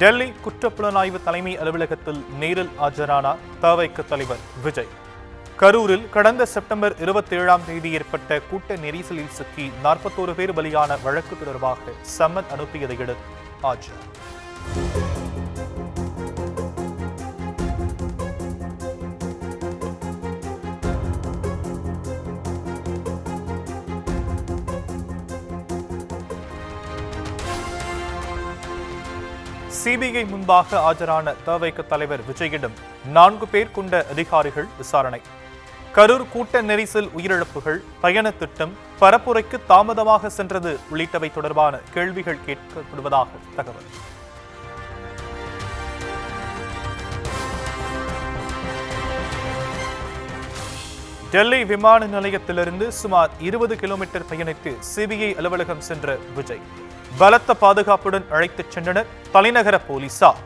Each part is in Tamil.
டெல்லி குற்றப்புலனாய்வு தலைமை அலுவலகத்தில் நேரில் ஆஜரானார் தவிக தலைவர் விஜய். கரூரில் கடந்த செப்டம்பர் 27ஆம் தேதி ஏற்பட்ட கூட்ட நெரிசலில் சிக்கி 41 பேர் பலியான வழக்கு தொடர்பாக சம்மன் அனுப்பியதை அடுத்து ஆஜர். சிபிஐ முன்பாக ஆஜரான தவிக தலைவர் விஜயிடம் 4 பேர் கொண்ட அதிகாரிகள் விசாரணை. கரூர் கூட்ட நெரிசல், உயிரிழப்புகள், பயண திட்டம், பரப்புரைக்கு தாமதமாக சென்றது உள்ளிட்டவை தொடர்பான கேள்விகள் கேட்கப்படுவதாக தகவல். டெல்லி விமான நிலையத்திலிருந்து சுமார் 20 கிலோமீட்டர் பயணித்து சிபிஐ அலுவலகம் சென்ற விஜய் பலத்த பாதுகாப்புடன் அழைத்துச் சென்றனர் தலைநகர போலீசார்.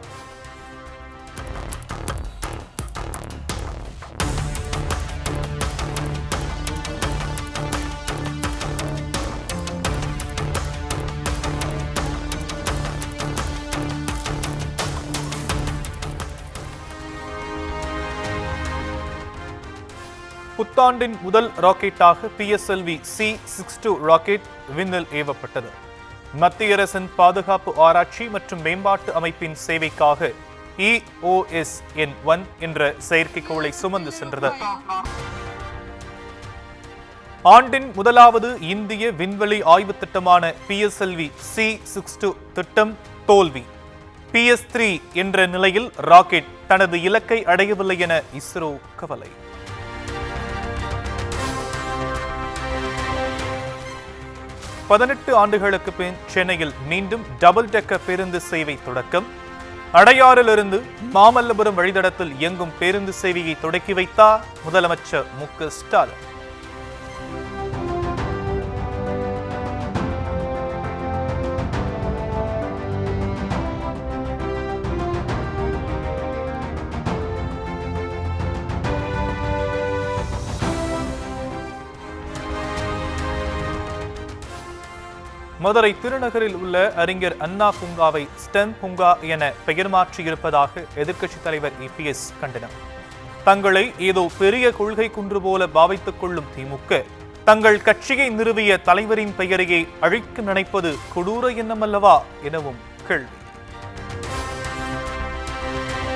புத்தாண்டின் முதல் ராக்கெட்டாக PSLV C-62 ராக்கெட் விண்ணில் ஏவப்பட்டது. மத்திய அரசின் பாதுகாப்பு ஆராய்ச்சி மற்றும் மேம்பாட்டு அமைப்பின் சேவைக்காக EOSN-1 என்ற செயற்கைக்கோளை சுமந்து சென்றது. ஆண்டின் முதலாவது இந்திய விண்வெளி ஆய்வு திட்டமான PSLV C-62 திட்டம் தோல்வி. PS-3 என்ற நிலையில் ராக்கெட் தனது இலக்கை அடையவில்லை என இஸ்ரோ கவலை. ஆண்டுகளுக்கு பின் சென்னையில் மீண்டும் டபுள் டெக்கர் பேருந்து சேவை தொடக்கம். அடையாறிலிருந்து மாமல்லபுரம் வழித்தடத்தில் இயங்கும் பேருந்து சேவையை தொடக்கி வைத்தார் முதலமைச்சர் மு.க. ஸ்டாலின். மதுரை திருநகரில் உள்ள அறிஞர் அண்ணா பூங்காவை ஸ்டெம் பூங்கா என பெயர் மாற்றியிருப்பதாக எதிர்க்கட்சித் தலைவர் EPS கண்டனம். தங்களை ஏதோ பெரிய கொள்கை குன்று போல பாவித்துக் கொள்ளும் திமுக தங்கள் கட்சியை நிறுவிய தலைவரின் பெயரையே அழிக்க நினைப்பது கொடூர எண்ணம் அல்லவா எனவும் கேள்வி.